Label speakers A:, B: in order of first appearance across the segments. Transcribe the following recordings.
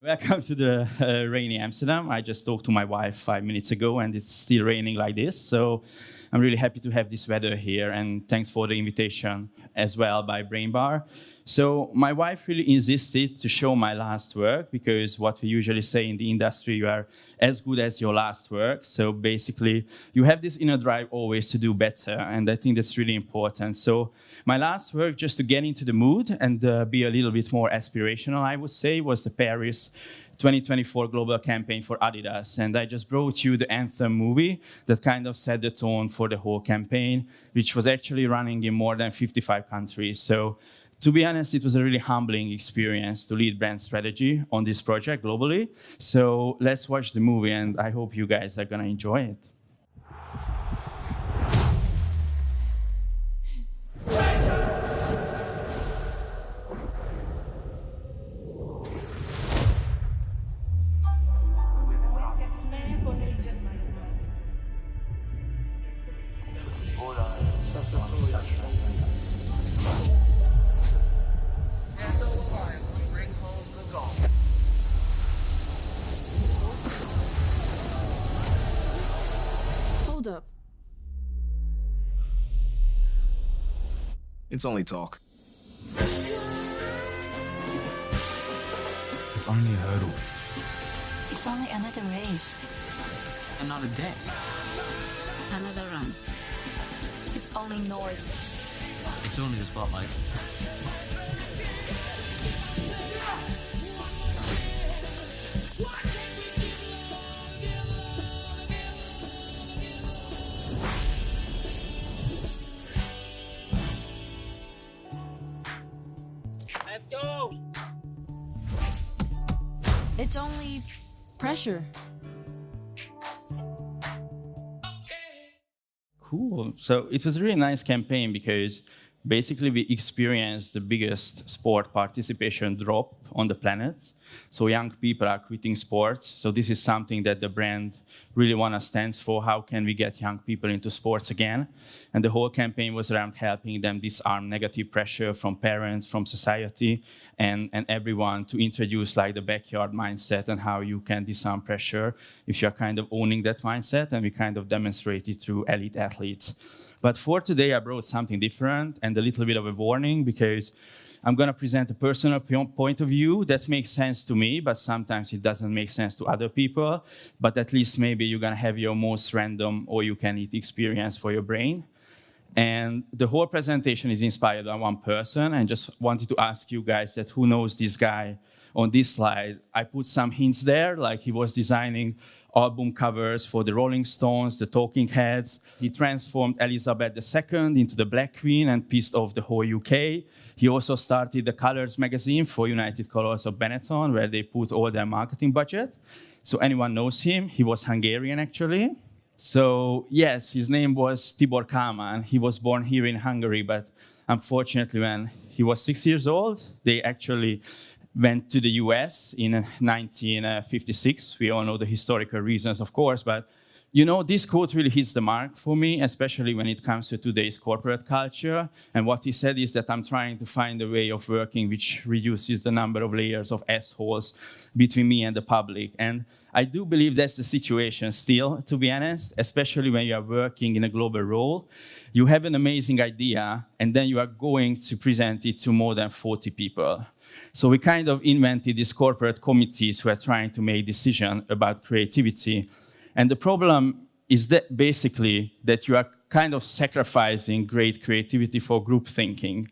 A: Welcome to the rainy Amsterdam. I just talked to my wife 5 minutes ago, and it's still raining like this. So I'm really happy to have this weather here, and thanks for the invitation as well by Brain Bar. So my wife really insisted to show my last work because what we usually say in the industry, you are as good as your last work. So basically, you have this inner drive always to do better, and I think that's really important. So my last work, just to get into the mood and be a little bit more aspirational, I would say, was the Paris 2024 global campaign for Adidas. And I just brought you the Anthem movie that kind of set the tone for the whole campaign, which was actually running in more than 55 countries. So to be honest, it was a really humbling experience to lead brand strategy on this project globally. So let's watch the movie, and I hope you guys are going to enjoy it.
B: Hold up.
C: It's only talk.
D: It's only a hurdle.
E: It's only another race.
D: Another day.
E: Another run. It's only noise.
D: It's only the spotlight.
E: Let's go!
B: It's only pressure.
A: Cool. So it was a really nice campaign because basically we experienced the biggest sport participation drop on the planet. So young people are quitting sports. So this is something that the brand really stands for. How can we get young people into sports again? And the whole campaign was around helping them disarm negative pressure from parents, from society, and everyone to introduce like the backyard mindset and how you can disarm pressure if you're kind of owning that mindset. And we kind of demonstrate it through elite athletes. But for today, I brought something different and a little bit of a warning because I'm going to present a personal point of view that makes sense to me, but sometimes it doesn't make sense to other people. But at least maybe you're going to have your most random or you can eat experience for your brain. And the whole presentation is inspired by one person. And just wanted to ask you guys that who knows this guy on this slide. I put some hints there, like he was designing album covers for the Rolling Stones, the Talking Heads. He transformed Elizabeth II into the Black Queen and pissed off the whole UK. He also started the Colours magazine for United Colors of Benetton, where they put all their marketing budget. So anyone knows him. He was Hungarian, actually. So yes, his name was Tibor Kálmán. He was born here in Hungary, but unfortunately when he was 6 years old, they actually went to the US in 1956. We all know the historical reasons, of course, but you know, this quote really hits the mark for me, especially when it comes to today's corporate culture. And what he said is that I'm trying to find a way of working which reduces the number of layers of assholes between me and the public. And I do believe that's the situation still, to be honest, especially when you are working in a global role. You have an amazing idea, and then you are going to present it to more than 40 people. So we kind of invented these corporate committees who are trying to make decisions about creativity. And the problem is that basically that you are kind of sacrificing great creativity for group thinking.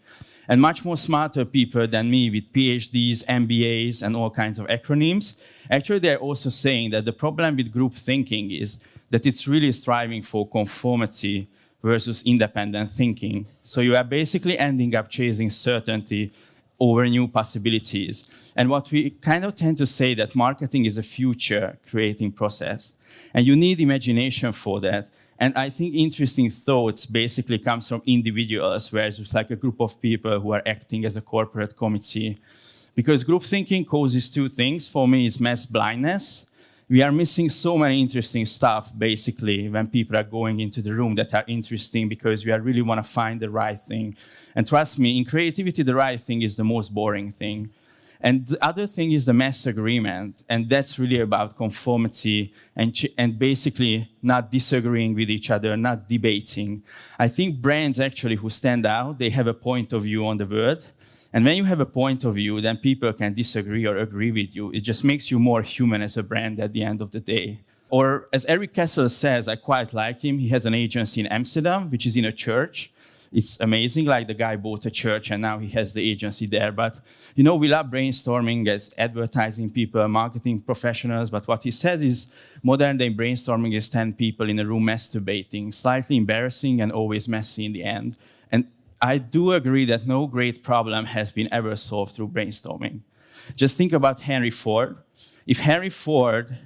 A: And much more smarter people than me with PhDs, MBAs, and all kinds of acronyms, actually they're also saying that the problem with group thinking is that it's really striving for conformity versus independent thinking. So you are basically ending up chasing certainty over new possibilities. And what we kind of tend to say that marketing is a future creating process. And you need imagination for that. And I think interesting thoughts basically comes from individuals, whereas it's like a group of people who are acting as a corporate committee. Because group thinking causes two things. For me, it's mass blindness. We are missing so many interesting stuff, basically, when people are going into the room that are interesting because we really want to find the right thing. And trust me, in creativity, the right thing is the most boring thing. And the other thing is the mass agreement, and that's really about conformity and basically not disagreeing with each other, not debating. I think brands actually who stand out, they have a point of view on the world. And when you have a point of view, then people can disagree or agree with you. It just makes you more human as a brand at the end of the day. Or as Eric Kessel says, I quite like him. He has an agency in Amsterdam, which is in a church. It's amazing, like the guy bought a church and now he has the agency there. But, you know, we love brainstorming as advertising people, marketing professionals. But what he says is modern day brainstorming is 10 people in a room masturbating, slightly embarrassing and always messy in the end. And I do agree that no great problem has been ever solved through brainstorming. Just think about Henry Ford. If Henry Ford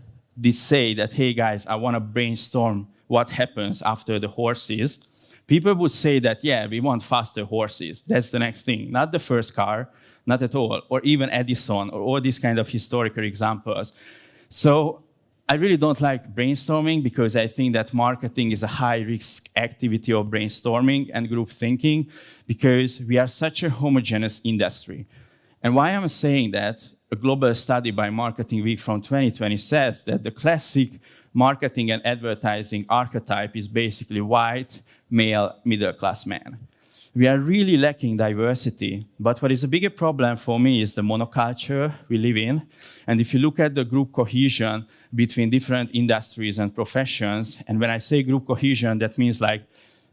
A: did say that, hey guys, I want to brainstorm what happens after the horses, people would say that, yeah, we want faster horses. That's the next thing. Not the first car, not at all. Or even Edison, or all these kind of historical examples. So I really don't like brainstorming because I think that marketing is a high-risk activity of brainstorming and group thinking because we are such a homogeneous industry. And why I'm saying that, a global study by Marketing Week from 2020 says that the classic marketing and advertising archetype is basically white, male, middle-class man. We are really lacking diversity, but what is a bigger problem for me is the monoculture we live in. And if you look at the group cohesion between different industries and professions, and when I say group cohesion, that means like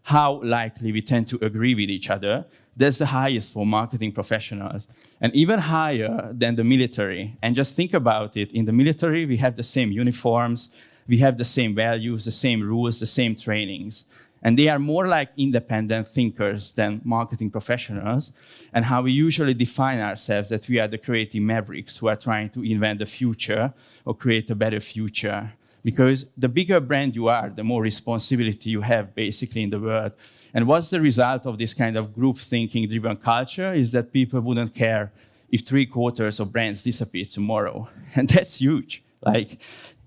A: how likely we tend to agree with each other, that's the highest for marketing professionals, and even higher than the military. And just think about it, in the military, we have the same uniforms, we have the same values, the same rules, the same trainings. And they are more like independent thinkers than marketing professionals. And how we usually define ourselves, that we are the creative mavericks who are trying to invent the future or create a better future. Because the bigger brand you are, the more responsibility you have basically in the world. And what's the result of this kind of group thinking driven culture is that people wouldn't care if 3/4 of brands disappear tomorrow. And that's huge. Like,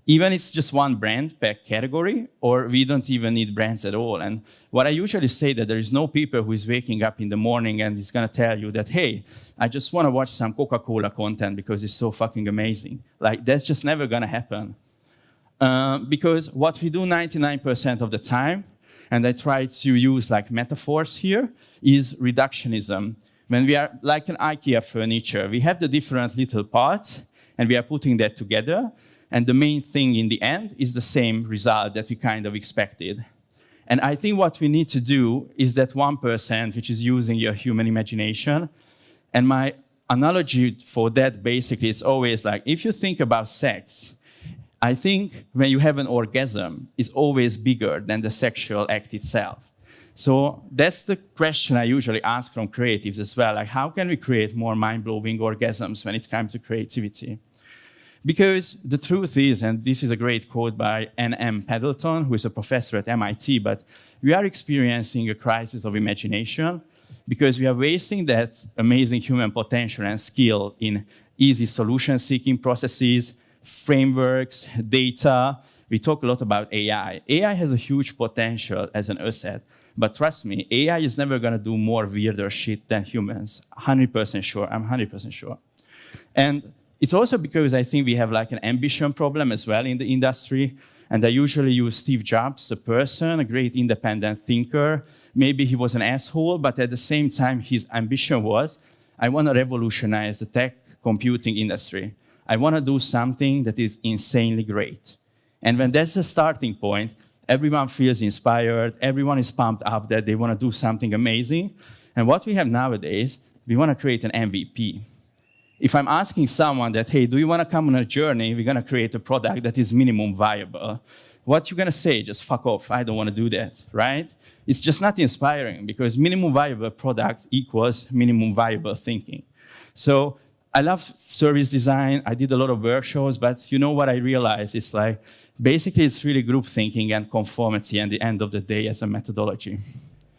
A: even it's just one brand per category, or we don't even need brands at all. And what I usually say that there is no people who is waking up in the morning and is gonna tell you that, hey, I just wanna watch some Coca-Cola content because it's so fucking amazing. Like, that's just never gonna happen. Because what we do 99% of the time, and I try to use like metaphors here, is reductionism. When we are like an IKEA furniture, we have the different little parts, and we are putting that together, and the main thing in the end is the same result that we kind of expected. And I think what we need to do is that 1%, which is using your human imagination. And my analogy for that basically is always like, if you think about sex, I think when you have an orgasm, it's always bigger than the sexual act itself. So that's the question I usually ask from creatives as well. Like, how can we create more mind-blowing orgasms when it comes to creativity? Because the truth is, and this is a great quote by N.M. Pendleton, who is a professor at MIT, but we are experiencing a crisis of imagination because we are wasting that amazing human potential and skill in easy solution-seeking processes, frameworks, data. We talk a lot about AI. AI has a huge potential as an asset, but trust me, AI is never gonna do more weirder shit than humans. 100% sure, I'm 100% sure. And it's also because I think we have like an ambition problem as well in the industry. And I usually use Steve Jobs, a person, a great independent thinker. Maybe he was an asshole, but at the same time, his ambition was, I want to revolutionize the tech computing industry. I want to do something that is insanely great. And when that's the starting point, everyone feels inspired, everyone is pumped up that they want to do something amazing. And what we have nowadays, we want to create an MVP. If I'm asking someone that, hey, do you want to come on a journey? We're going to create a product that is minimum viable. What you going to say? Just fuck off. I don't want to do that, right? It's just not inspiring because minimum viable product equals minimum viable thinking. So I love service design. I did a lot of workshops, but you know what I realized? It's like, basically it's really group thinking and conformity at the end of the day as a methodology.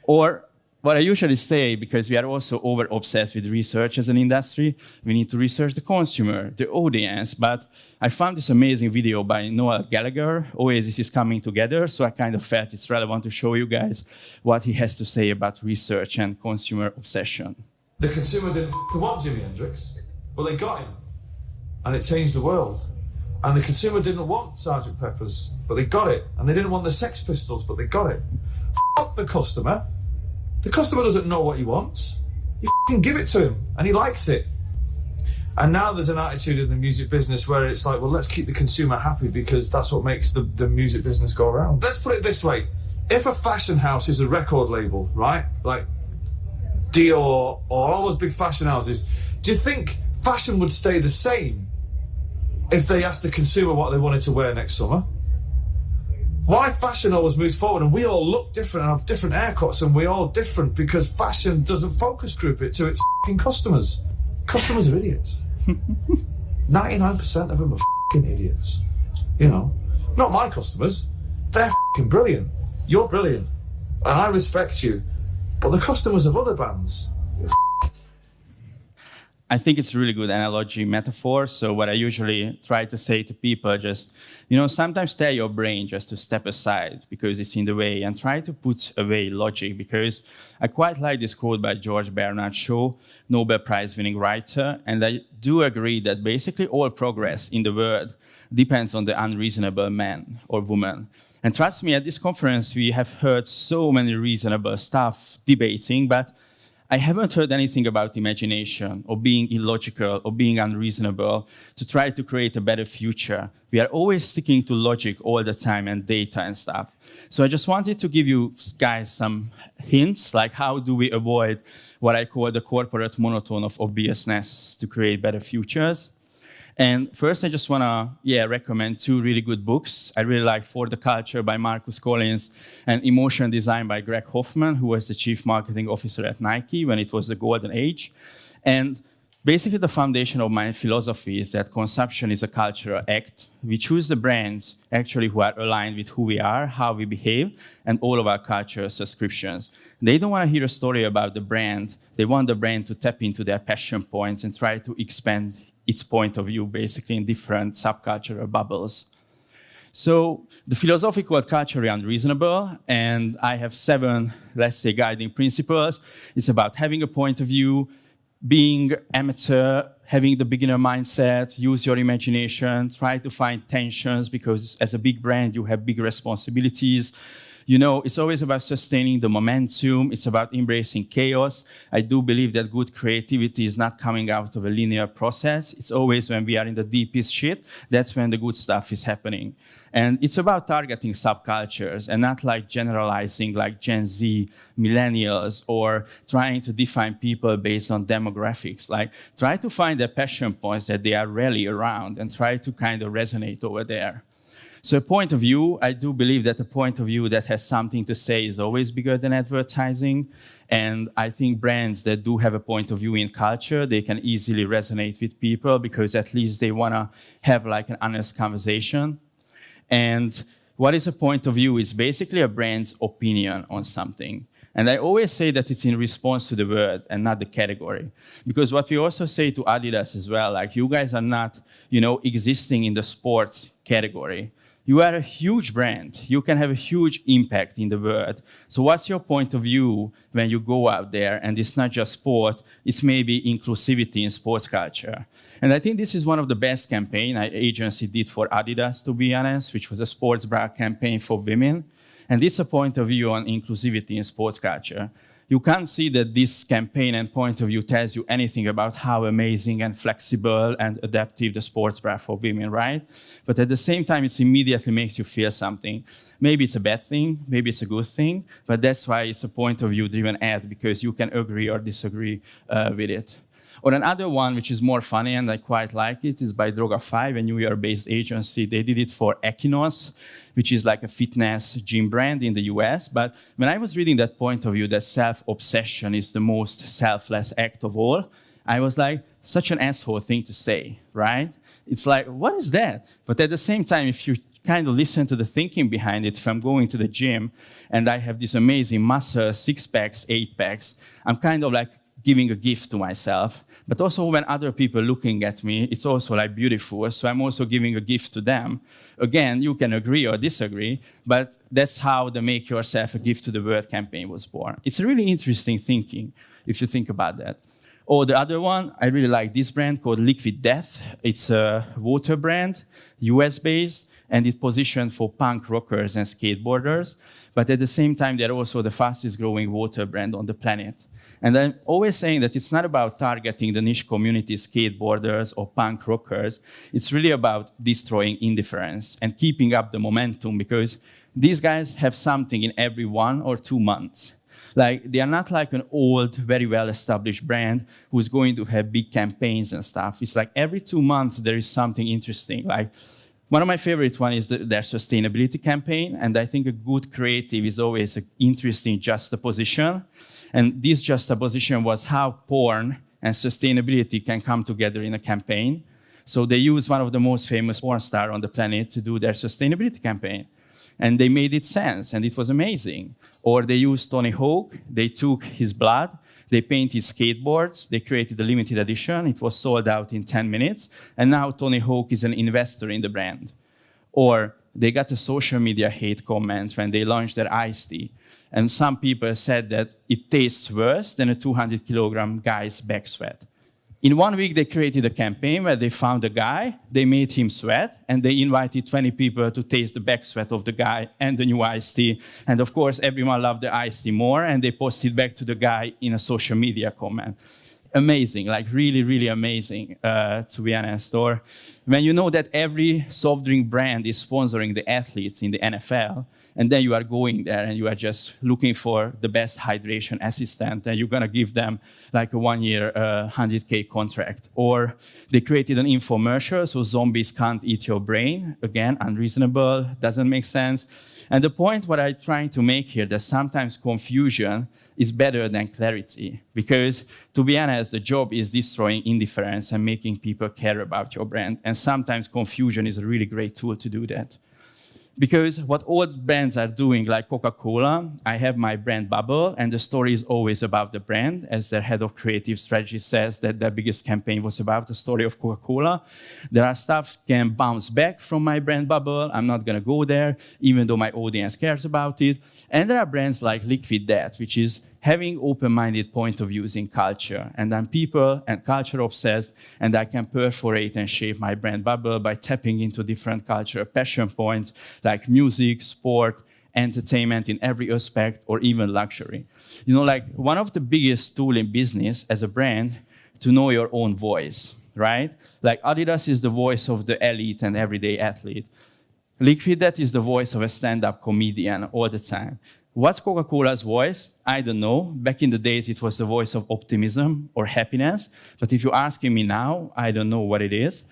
A: Or what I usually say, because we are also over-obsessed with research as an industry, we need to research the consumer, the audience. But I found this amazing video by Noel Gallagher, Oasis is Coming Together, so I kind of felt it's relevant to show you guys what he has to say about research and consumer obsession.
C: The consumer didn't want Jimi Hendrix. but they got him. And it changed the world. And the consumer didn't want Sgt. Pepper's, but they got it. And they didn't want the Sex Pistols, but they got it. F*** the customer. The customer doesn't know what he wants. You f***ing give it to him, and he likes it. And now there's an attitude in the music business where it's like, well, let's keep the consumer happy because that's what makes the music business go around. Let's put it this way. If a fashion house is a record label, right? Like Dior or all those big fashion houses, do you think fashion would stay the same if they asked the consumer what they wanted to wear next summer? Why fashion always moves forward and we all look different and have different haircuts and we're all different because fashion doesn't focus group it to its f***ing customers. Customers are idiots. 99% of them are f***ing idiots. You know, not my customers. They're f***ing brilliant. You're brilliant. And I respect you. But the customers of other bands,
A: I think it's a really good analogy metaphor. So what I usually try to say to people, just, sometimes tell your brain just to step aside because it's in the way and try to put away logic, because I quite like this quote by George Bernard Shaw, Nobel Prize winning writer. And I do agree that basically all progress in the world depends on the unreasonable man or woman. And trust me, at this conference, we have heard so many reasonable stuff debating, but I haven't heard anything about imagination or being illogical or being unreasonable to try to create a better future. We are always sticking to logic all the time and data and stuff. So I just wanted to give you guys some hints, like how do we avoid what I call the corporate monotone of obviousness to create better futures. And first, I just want to recommend two really good books. I really like For the Culture by Marcus Collins and Emotion Design by Greg Hoffman, who was the chief marketing officer at Nike when it was the golden age. And basically, the foundation of my philosophy is that consumption is a cultural act. We choose the brands actually who are aligned with who we are, how we behave, and all of our cultural subscriptions. They don't want to hear a story about the brand. They want the brand to tap into their passion points and try to expand its point of view, basically, in different subcultural bubbles. So the philosophy called Culturally Unreasonable, and I have 7, let's say, guiding principles. It's about having a point of view, being amateur, having the beginner mindset, use your imagination, try to find tensions, because as a big brand, you have big responsibilities. It's always about sustaining the momentum. It's about embracing chaos. I do believe that good creativity is not coming out of a linear process. It's always when we are in the deepest shit, that's when the good stuff is happening. And it's about targeting subcultures and not like generalizing like Gen Z, millennials, or trying to define people based on demographics. Like, try to find the passion points that they are really around and try to kind of resonate over there. So a point of view, I do believe that a point of view that has something to say is always bigger than advertising. And I think brands that do have a point of view in culture, they can easily resonate with people because at least they want to have like an honest conversation. And what is a point of view is basically a brand's opinion on something. And I always say that it's in response to the word and not the category. Because what we also say to Adidas as well, like, you guys are not, existing in the sports category. You are a huge brand. You can have a huge impact in the world. So what's your point of view when you go out there? And it's not just sport, it's maybe inclusivity in sports culture. And I think this is one of the best campaigns our agency did for Adidas, to be honest, which was a sports bra campaign for women. And it's a point of view on inclusivity in sports culture. You can't see that this campaign and point of view tells you anything about how amazing and flexible and adaptive the sports bra for women, right? But at the same time, it immediately makes you feel something. Maybe it's a bad thing, maybe it's a good thing, but that's why it's a point of view driven ad, because you can agree or disagree with it. Or another one, which is more funny, and I quite like it, is by Droga5, a New York-based agency. They did it for Equinox, which is like a fitness gym brand in the US. But when I was reading that point of view, that self-obsession is the most selfless act of all, I was like, such an asshole thing to say, right? It's like, what is that? But at the same time, if you kind of listen to the thinking behind it, if I'm going to the gym and I have this amazing muscle, 6-packs, 8-packs, I'm kind of like giving a gift to myself. But also when other people are looking at me, it's also like beautiful. So I'm also giving a gift to them. Again, you can agree or disagree, but that's how the Make Yourself a Gift to the World campaign was born. It's a really interesting thinking, if you think about that. Or the other one, I really like this brand called Liquid Death. It's a water brand, US-based, and it's positioned for punk rockers and skateboarders. But at the same time, they're also the fastest growing water brand on the planet. And I'm always saying that it's not about targeting the niche community, skateboarders or punk rockers. It's really about destroying indifference and keeping up the momentum, because these guys have something in every 1 or 2 months. Like, they are not like an old, very well-established brand who's going to have big campaigns and stuff. It's like every 2 months there is something interesting. Like, one of my favorite ones is their sustainability campaign, and I think a good creative is always an interesting juxtaposition. And this juxtaposition was how porn and sustainability can come together in a campaign. So they used one of the most famous porn stars on the planet to do their sustainability campaign. And they made it sense, and it was amazing. Or they used Tony Hawk, they took his blood, they painted skateboards, they created a limited edition, it was sold out in 10 minutes, and now Tony Hawk is an investor in the brand. Or they got a social media hate comment when they launched their iced tea. And some people said that it tastes worse than a 200-kilogram guy's back sweat. In 1 week, they created a campaign where they found a guy, they made him sweat, and they invited 20 people to taste the back sweat of the guy and the new iced tea. And of course, everyone loved the iced tea more, and they posted back to the guy in a social media comment. Amazing, like really, really amazing, to be honest. Or when you know that every soft drink brand is sponsoring the athletes in the NFL, and then you are going there and you are just looking for the best hydration assistant, and you're gonna give them like a 1 year, 100K contract. Or they created an infomercial, so zombies can't eat your brain. Again, unreasonable, doesn't make sense. And the point what I'm trying to make here, that sometimes confusion is better than clarity. Because, to be honest, the job is destroying indifference and making people care about your brand. And sometimes confusion is a really great tool to do that. Because what all brands are doing, like Coca-Cola, I have my brand bubble, and the story is always about the brand, as their head of creative strategy says that their biggest campaign was about the story of Coca-Cola. There are stuff can bounce back from my brand bubble. I'm not going to go there, even though my audience cares about it. And there are brands like Liquid Death, which is having open-minded point of views in culture. And I'm people and culture obsessed, and I can perforate and shape my brand bubble by tapping into different cultural passion points like music, sport, entertainment in every aspect, or even luxury. You know, like one of the biggest tools in business as a brand to know your own voice, right? Like Adidas is the voice of the elite and everyday athlete. Liquid Death is the voice of a stand-up comedian all the time. What's Coca-Cola's voice? I don't know. Back in the days, it was the voice of optimism or happiness. But if you're asking me now, I don't know what it is.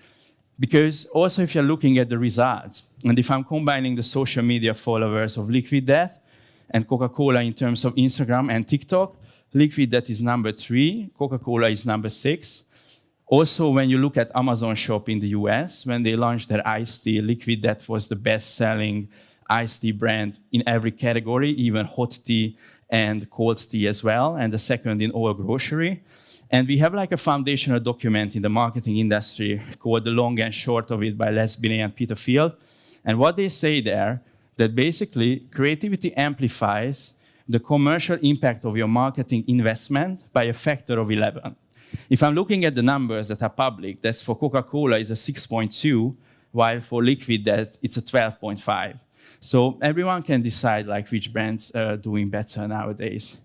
A: Because also if you're looking at the results, and if I'm combining the social media followers of Liquid Death and Coca-Cola in terms of Instagram and TikTok, Liquid Death is number 3, Coca-Cola is number 6. Also, when you look at Amazon Shop in the US, when they launched their iced tea, Liquid Death was the best-selling iced tea brand in every category, even hot tea and cold tea as well, and the second in all grocery. And we have like a foundational document in the marketing industry called The Long and Short of It by Les Binet and Peter Field. And what they say there, that basically creativity amplifies the commercial impact of your marketing investment by a factor of 11. If I'm looking at the numbers that are public, that's for Coca-Cola is a 6.2, while for Liquid Death it's a 12.5. So everyone can decide like which brands are doing better nowadays.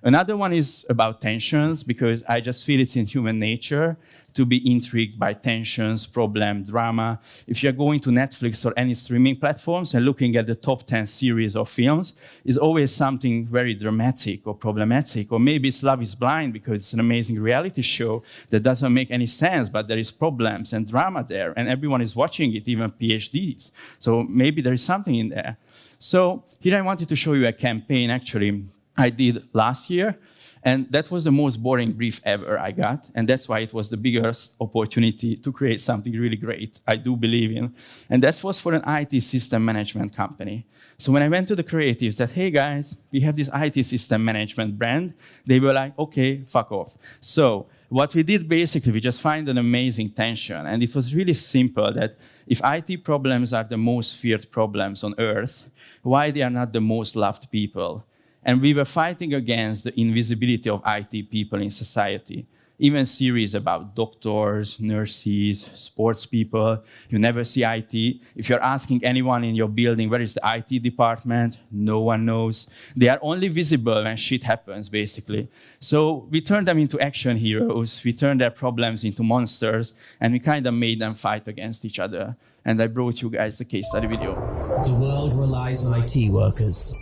A: Another one is about tensions, because I just feel it's in human nature to be intrigued by tensions, problem, drama. If you're going to Netflix or any streaming platforms and looking at the top 10 series of films, it's always something very dramatic or problematic. Or maybe it's Love is Blind because it's an amazing reality show that doesn't make any sense, but there is problems and drama there, and everyone is watching it, even PhDs. So maybe there is something in there. So here I wanted to show you a campaign actually I did last year, and that was the most boring brief ever I got, and that's why it was the biggest opportunity to create something really great, I do believe in, and that was for an IT system management company. So when I went to the creatives, said, hey guys, we have this IT system management brand, they were like, okay, fuck off. So what we did basically, we just find an amazing tension, and it was really simple that if IT problems are the most feared problems on earth, why they are not the most loved people? And we were fighting against the invisibility of IT people in society. even series about doctors, nurses, sports people. You never see IT. If you're asking anyone in your building, where is the IT department? No one knows. They are only visible when shit happens, basically. So we turned them into action heroes. We turned their problems into monsters, and we kind of made them fight against each other. And I brought you guys the case study video.
F: The world relies on IT workers.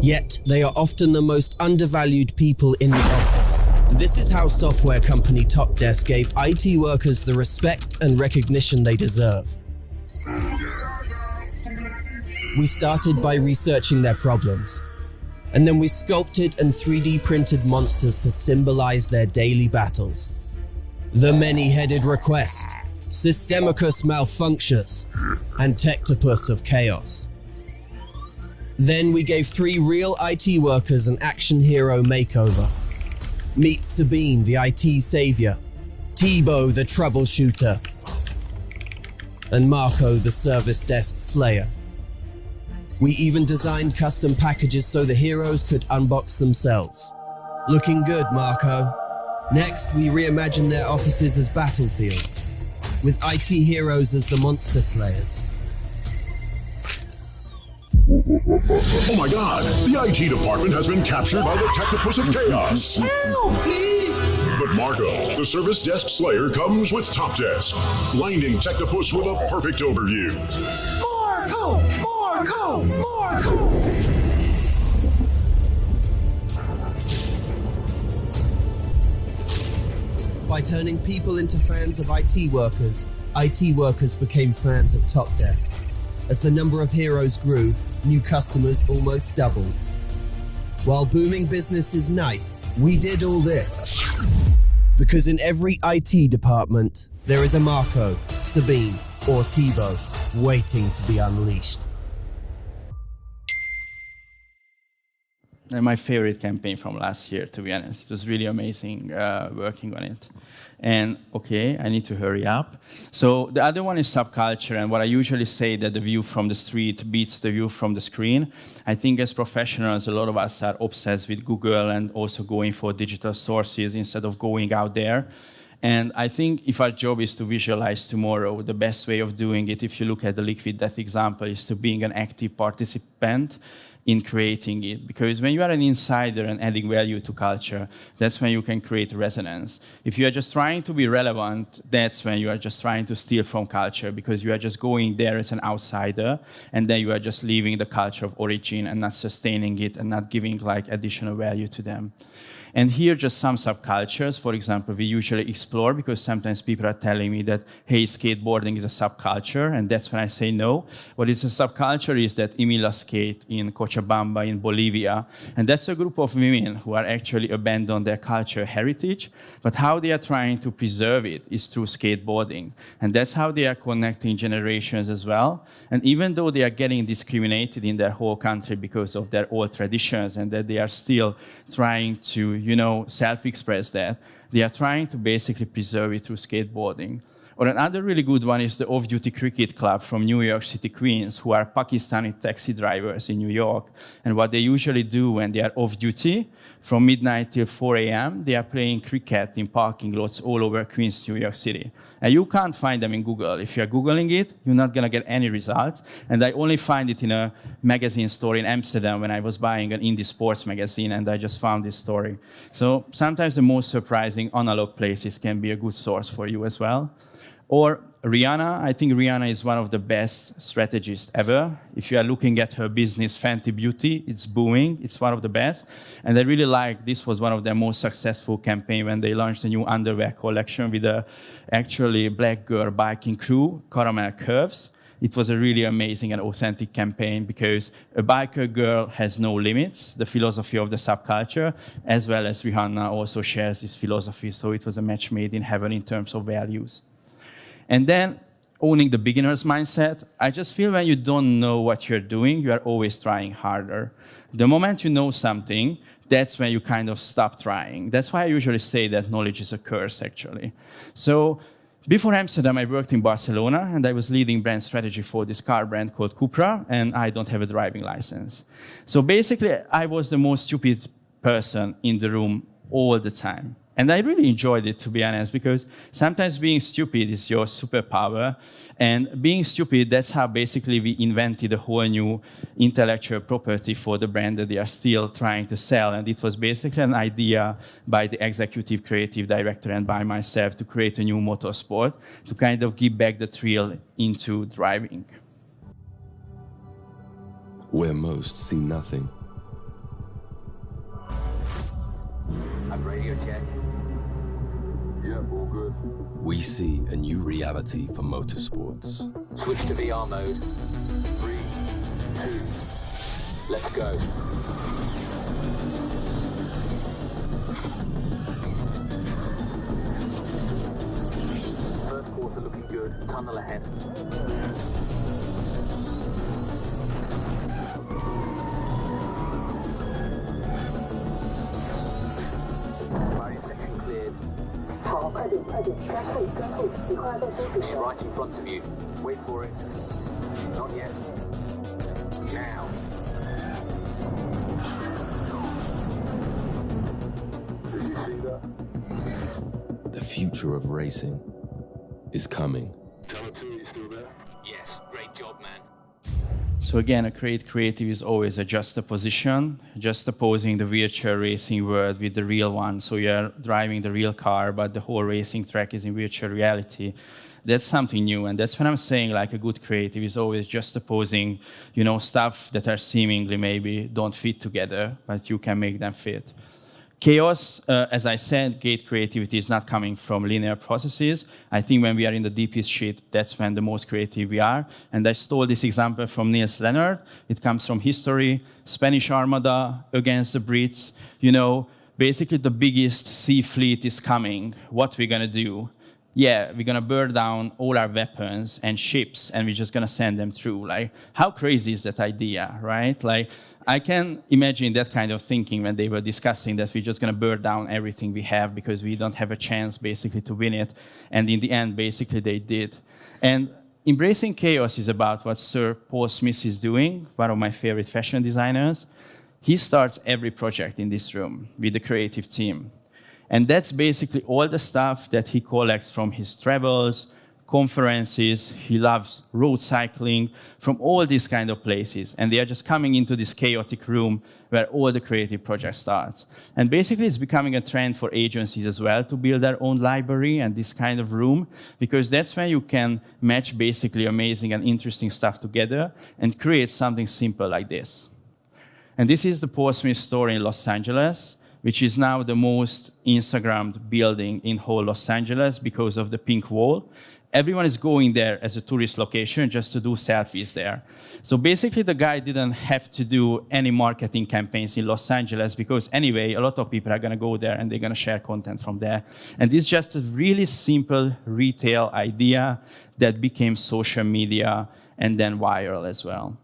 F: Yet, they are often the most undervalued people in the office. This is how software company Topdesk gave IT workers the respect and recognition they deserve. We started by researching their problems, and then we sculpted and 3D printed monsters to symbolize their daily battles. The many-headed request, Systemicus malfunctious, and Tectopus of chaos. Then we gave 3 real IT workers an action hero makeover. Meet Sabine, the IT savior, Thibaut, the troubleshooter, and Marco, the service desk slayer. We even designed custom packages so the heroes could unbox themselves. Looking good, Marco. Next, we reimagined their offices as battlefields, with IT heroes as the monster slayers.
G: Oh my god, the IT department has been captured by the Tectopus of Chaos.
H: Help, please!
G: But Marco, the service desk slayer, comes with Topdesk, blinding Tectopus with a perfect overview.
H: Marco! Marco! Marco!
F: By turning people into fans of IT workers became fans of Topdesk. As the number of heroes grew, new customers almost doubled. While booming business is nice, we did all this because in every IT department, there is a Marco, Sabine, or Thibaut waiting to be unleashed.
A: And my favorite campaign from last year, to be honest. It was really amazing working on it. And okay, I need to hurry up. So the other one is subculture, and what I usually say that the view from the street beats the view from the screen. I think as professionals, a lot of us are obsessed with Google and also going for digital sources instead of going out there. And I think if our job is to visualize tomorrow, the best way of doing it, if you look at the liquid death example, is to being an active participant in creating it. Because when you are an insider and adding value to culture, that's when you can create resonance. If you are just trying to be relevant, that's when you are just trying to steal from culture, because you are just going there as an outsider, and then you are just leaving the culture of origin and not sustaining it and not giving like additional value to them. And here, just some subcultures, for example, we usually explore, because sometimes people are telling me that, hey, skateboarding is a subculture, and that's when I say no. What is a subculture is that Emila skate in Cochabamba in Bolivia, and that's a group of women who are actually abandoned their culture heritage, but how they are trying to preserve it is through skateboarding. And that's how they are connecting generations as well. And even though they are getting discriminated in their whole country because of their old traditions, and that they are still trying to self-express that, they are trying to basically preserve it through skateboarding. Or another really good one is the Off-Duty Cricket Club from New York City, Queens, who are Pakistani taxi drivers in New York. And what they usually do when they are off-duty, from midnight till 4 a.m., they are playing cricket in parking lots all over Queens, New York City. And you can't find them in Google. If you're Googling it, you're not going to get any results. And I only find it in a magazine store in Amsterdam when I was buying an indie sports magazine, and I just found this story. So sometimes the most surprising analog places can be a good source for you as well. Or Rihanna, I think Rihanna is one of the best strategists ever. If you are looking at her business, Fenty Beauty, it's booming. It's one of the best. And I really like, this was one of their most successful campaigns when they launched a new underwear collection with a actually black girl biking crew, Caramel Curves. It was a really amazing and authentic campaign because a biker girl has no limits, the philosophy of the subculture, as well as Rihanna also shares this philosophy. So it was a match made in heaven in terms of values. And then owning the beginner's mindset, I just feel when you don't know what you're doing, you are always trying harder. The moment you know something, that's when you kind of stop trying. That's why I usually say that knowledge is a curse, actually. So before Amsterdam, I worked in Barcelona, and I was leading brand strategy for this car brand called Cupra, and I don't have a driving license. So basically, I was the most stupid person in the room all the time. And I really enjoyed it, to be honest, because sometimes being stupid is your superpower. And being stupid, that's how basically we invented a whole new intellectual property for the brand that they are still trying to sell. And it was basically an idea by the executive creative director and by myself to create a new motorsport, to kind of give back the thrill into driving.
I: Where most see nothing.
J: I'm radio check. Yep, all good.
I: We see a new reality for motorsports.
J: Switch to VR mode. 3, 2, let's go. First quarter looking good. Tunnel ahead. Fire section cleared. It's right in front of you. Wait for it. Not yet. Now. Did you see that?
I: The future of racing is coming.
J: Tell it to you still there? Yes, great job, man.
A: So again, a great creative is always a juxtaposition, juxtaposing the virtual racing world with the real one. So you're driving the real car, but the whole racing track is in virtual reality. That's something new, and that's what I'm saying, like a good creative is always juxtaposing, stuff that are seemingly maybe don't fit together, but you can make them fit. Chaos, as I said, gate creativity is not coming from linear processes. I think when we are in the deepest shit, that's when the most creative we are. And I stole this example from Niels Leonard. It comes from history, Spanish Armada against the Brits. Basically the biggest sea fleet is coming. What we're gonna do? Yeah, we're gonna burn down all our weapons and ships, and we're just gonna send them through. Like, how crazy is that idea, right? Like, I can imagine that kind of thinking when they were discussing that we're just gonna burn down everything we have because we don't have a chance, basically, to win it. And in the end, basically, they did. And embracing chaos is about what Sir Paul Smith is doing, one of my favorite fashion designers. He starts every project in this room with the creative team. And that's basically all the stuff that he collects from his travels, conferences. He loves road cycling, from all these kind of places. And they are just coming into this chaotic room where all the creative projects start. And basically it's becoming a trend for agencies as well to build their own library and this kind of room, because that's where you can match basically amazing and interesting stuff together and create something simple like this. And this is the Paul Smith store in Los Angeles, which is now the most Instagrammed building in whole Los Angeles because of the pink wall. Everyone is going there as a tourist location just to do selfies there. So basically the guy didn't have to do any marketing campaigns in Los Angeles because anyway, a lot of people are gonna go there and they're gonna share content from there. And this is just a really simple retail idea that became social media and then viral as well.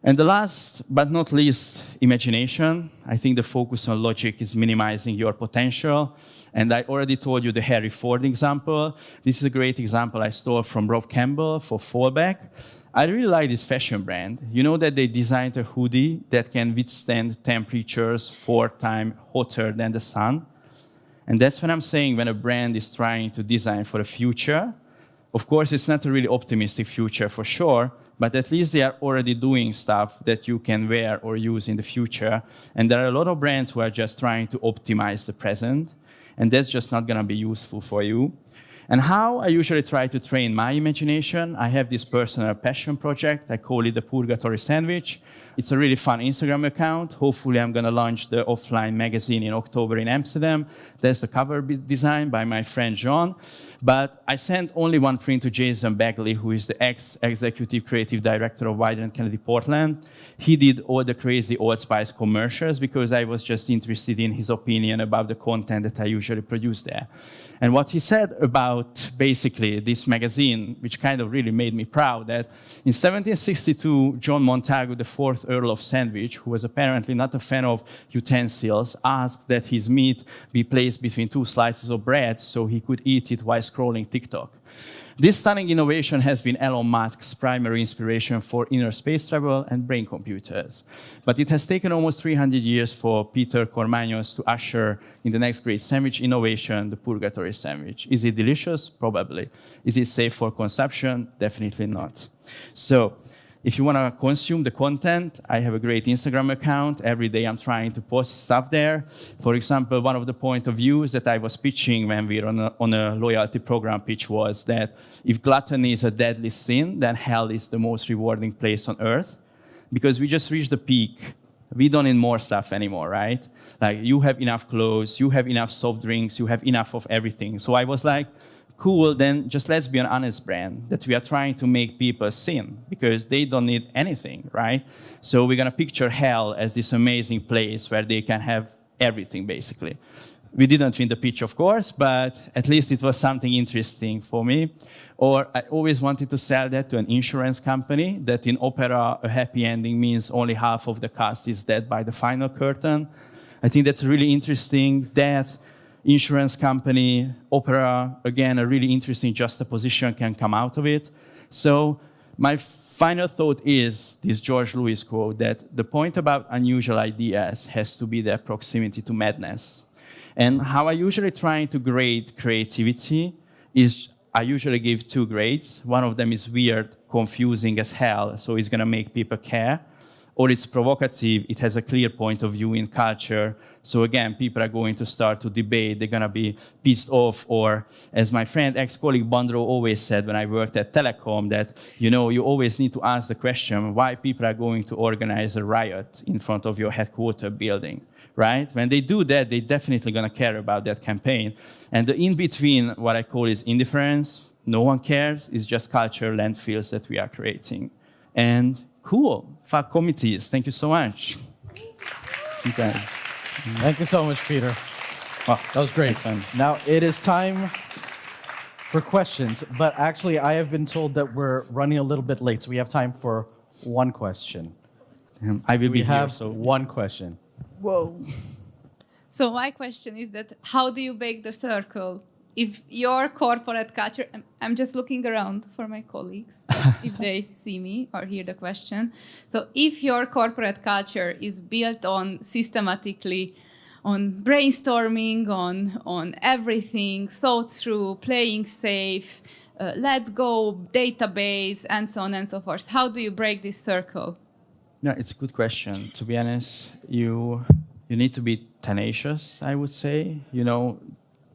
A: And the last but not least, imagination. I think the focus on logic is minimizing your potential. And I already told you the Harry Ford example. This is a great example I stole from Rob Campbell for Fallback. I really like this fashion brand. You know that they designed a hoodie that can withstand temperatures 4 times hotter than the sun? And that's what I'm saying when a brand is trying to design for the future. Of course, it's not a really optimistic future for sure, but at least they are already doing stuff that you can wear or use in the future. And there are a lot of brands who are just trying to optimize the present, and that's just not gonna be useful for you. And how I usually try to train my imagination, I have this personal passion project. I call it the Purgatory Sandwich. It's a really fun Instagram account. Hopefully I'm gonna launch the offline magazine in October in Amsterdam. There's the cover design by my friend John. But I sent only one print to Jason Bagley, who is the ex-executive creative director of Wider & Kennedy Portland. He did all the crazy Old Spice commercials because I was just interested in his opinion about the content that I usually produce there. And what he said about basically this magazine, which kind of really made me proud, that in 1762, John Montagu, the 4th Earl of Sandwich, who was apparently not a fan of utensils, asked that his meat be placed between 2 slices of bread so he could eat it while scrolling TikTok. This stunning innovation has been Elon Musk's primary inspiration for inner space travel and brain computers. But it has taken almost 300 years for Péter Kormányos to usher in the next great sandwich innovation, the purgatory sandwich. Is it delicious? Probably. Is it safe for consumption? Definitely not. So, if you want to consume the content, I have a great Instagram account. Every day I'm trying to post stuff there. For example, one of the point of views that I was pitching when we were on a loyalty program pitch was that if gluttony is a deadly sin, then hell is the most rewarding place on earth. Because we just reached the peak. We don't need more stuff anymore, right? Like, you have enough clothes, you have enough soft drinks, you have enough of everything. So I was like, cool, then just let's be an honest brand, that we are trying to make people sin because they don't need anything, right? So we're gonna picture hell as this amazing place where they can have everything, basically. We didn't win the pitch, of course, but at least it was something interesting for me. Or I always wanted to sell that to an insurance company, that in opera, a happy ending means only half of the cast is dead by the final curtain. I think that's really interesting. Death, insurance company, opera, again, a really interesting juxtaposition can come out of it. So my final thought is this George Lewis quote that the point about unusual ideas has to be their proximity to madness. And how I usually try to grade creativity is I usually give 2 grades. One of them is weird, confusing as hell, so it's going to make people care. Or it's provocative, it has a clear point of view in culture. So again, people are going to start to debate, they're going to be pissed off. Or as my friend, ex-colleague Bandro always said when I worked at Telecom, that you always need to ask the question why people are going to organize a riot in front of your headquarters building, right? When they do that, they're definitely going to care about that campaign. And the in-between, what I call is indifference, no one cares, is just culture landfills that we are creating. And cool. Fuck committees. Thank you so much. Okay.
K: Thank you so much, Peter. Oh, that was great. Now it is time for questions. But actually, I have been told that we're running a little bit late, so we have time for one question.
A: I will be here.
K: We have one question.
A: Whoa.
L: So my question is that how do you break the circle? If your corporate culture, I'm just looking around for my colleagues, if they see me or hear the question. So if your corporate culture is built on systematically, on brainstorming, on everything, thought through, playing safe, let's go, database, and so on and so forth, how do you break this circle?
A: No, it's a good question. To be honest, you need to be tenacious, I would say.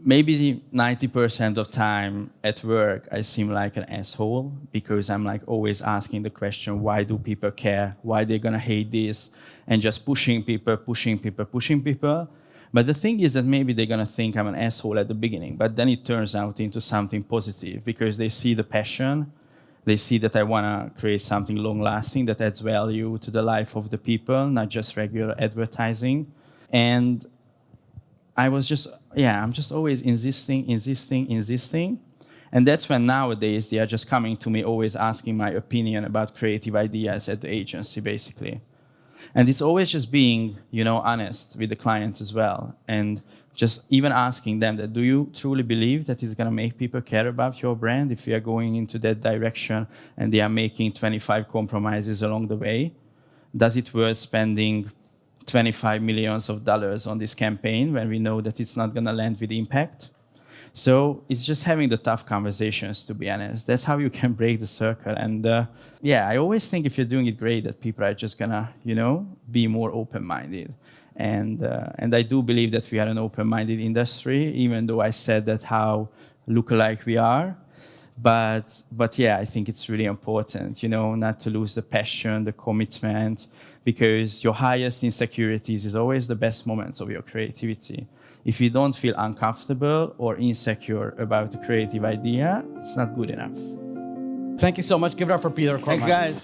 A: Maybe 90% of time at work, I seem like an asshole because I'm like always asking the question, why do people care? Why they're gonna hate this? And just pushing people. But the thing is that maybe they're gonna think I'm an asshole at the beginning, but then it turns out into something positive because they see the passion. They see that I wanna create something long-lasting that adds value to the life of the people, not just regular advertising. And I'm just always insisting. And that's when nowadays they are just coming to me, always asking my opinion about creative ideas at the agency, basically. And it's always just being, honest with the clients as well. And just even asking them that, do you truly believe that it's going to make people care about your brand if you are going into that direction and they are making 25 compromises along the way? Does it worth spending $25 million on this campaign when we know that it's not going to land with impact? So it's just having the tough conversations, to be honest. That's how you can break the circle. And I always think if you're doing it great, that people are just going to, be more open-minded. And I do believe that we are an open-minded industry, even though I said that how lookalike we are. But I think it's really important, not to lose the passion, the commitment, because your highest insecurities is always the best moments of your creativity. If you don't feel uncomfortable or insecure about the creative idea, it's not good enough.
K: Thank you so much. Give it up for Péter Kormányos.
A: Thanks, guys.